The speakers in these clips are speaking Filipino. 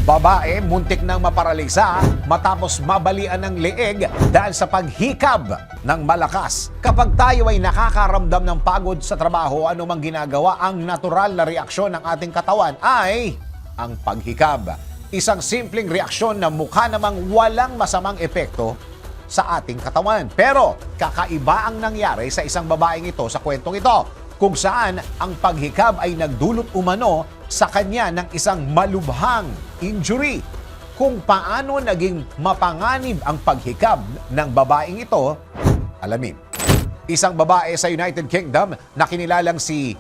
Babae muntik nang maparalisa matapos mabalian ng leeg dahil sa paghikab ng malakas. Kapag tayo ay nakakaramdam ng pagod sa trabaho, anumang ginagawa, ang natural na reaksyon ng ating katawan ay ang paghikab. Isang simpleng reaksyon na mukha namang walang masamang epekto sa ating katawan. Pero kakaiba ang nangyari sa isang babaeng ito sa kwentong ito, kung saan ang paghikab ay nagdulot umano sa kanya ng isang malubhang injury. Kung paano naging mapanganib ang paghikab ng babaeng ito, alamin. Isang babae sa United Kingdom na kinilalang si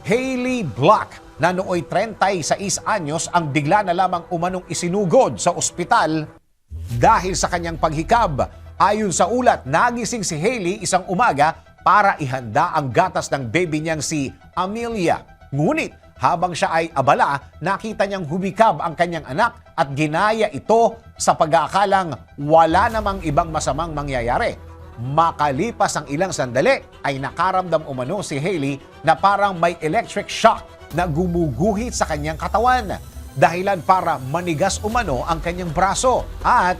Hayley Block na nooy 36 anyos ang bigla na lamang umanong isinugod sa ospital dahil sa kanyang paghikab. Ayon sa ulat, nagising si Hayley isang umaga para ihanda ang gatas ng baby niyang si Amelia. Ngunit habang siya ay abala, nakita niyang humikab ang kanyang anak at ginaya ito sa pag-aakalang wala namang ibang masamang mangyayari. Makalipas ang ilang sandali ay nakaramdam umano si Hayley na parang may electric shock na gumuguhit sa kanyang katawan. Dahilan para manigas umano ang kanyang braso at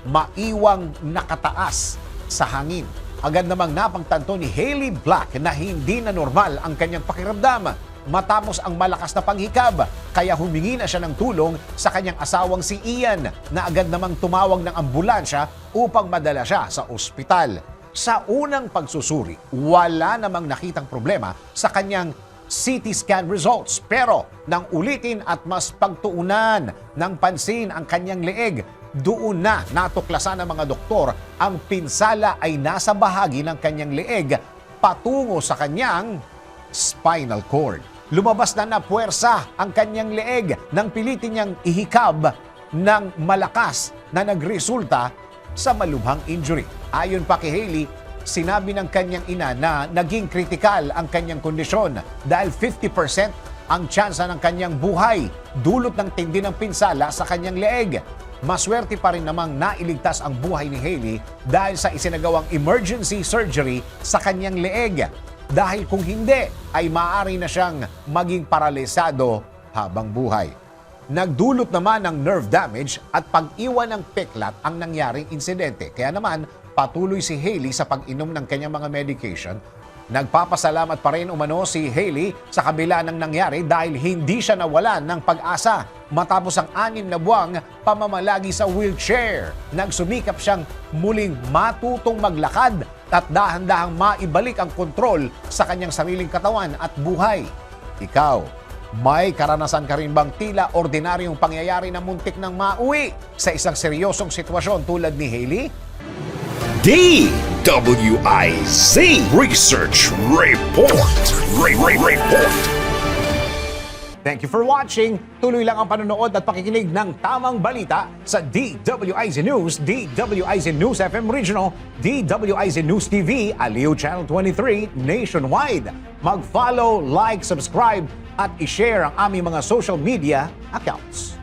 maiwang nakataas sa hangin. Agad namang napagtanto ni Hayley Block na hindi na normal ang kanyang pakiramdam matapos ang malakas na paghikab, kaya humingi na siya ng tulong sa kanyang asawang si Ian na agad namang tumawag ng ambulansya upang madala siya sa ospital. Sa unang pagsusuri, wala namang nakitang problema sa kanyang CT scan results, pero nang ulitin at mas pagtuunan ng pansin ang kanyang leeg, doon na natuklasan ng mga doktor ang pinsala ay nasa bahagi ng kanyang leeg patungo sa kanyang spinal cord. Lumabas na puwersa ang kanyang leeg nang pilitin niyang ihikab ng malakas na nagresulta sa malubhang injury. Ayon pa kay Hayley, sinabi ng kanyang ina na naging kritikal ang kanyang kondisyon dahil 50% ang tsansa ng kanyang buhay dulot ng tindi ng pinsala sa kanyang leeg. Maswerte pa rin namang nailigtas ang buhay ni Hayley dahil sa isinagawang emergency surgery sa kanyang leeg. Dahil kung hindi, ay maaari na siyang maging paralisado habang buhay. Nagdulot naman ng nerve damage at pag-iwan ng peklat ang nangyaring insidente. Kaya naman, patuloy si Hayley sa pag-inom ng kanyang mga medication. Nagpapasalamat pa rin umano si Hayley sa kabila ng nangyari dahil hindi siya nawalan ng pag-asa matapos ang 6 na buwang pamamalagi sa wheelchair. Nagsumikap siyang muling matutong maglakad at dahan-dahang maibalik ang kontrol sa kanyang sariling katawan at buhay. Ikaw, may karanasan ka rin bang tila ordinaryong pangyayari na muntik ng mauwi sa isang seryosong sitwasyon tulad ni Hayley? DWIZ Research Report. Report. Thank you for watching. Tuloy lang ang panonood at pakikinig ng tamang balita sa DWIZ News, DWIZ News FM Regional, DWIZ News TV, Aliw Channel 23 nationwide. Mag-follow, like, subscribe at i-share ang aming mga social media accounts.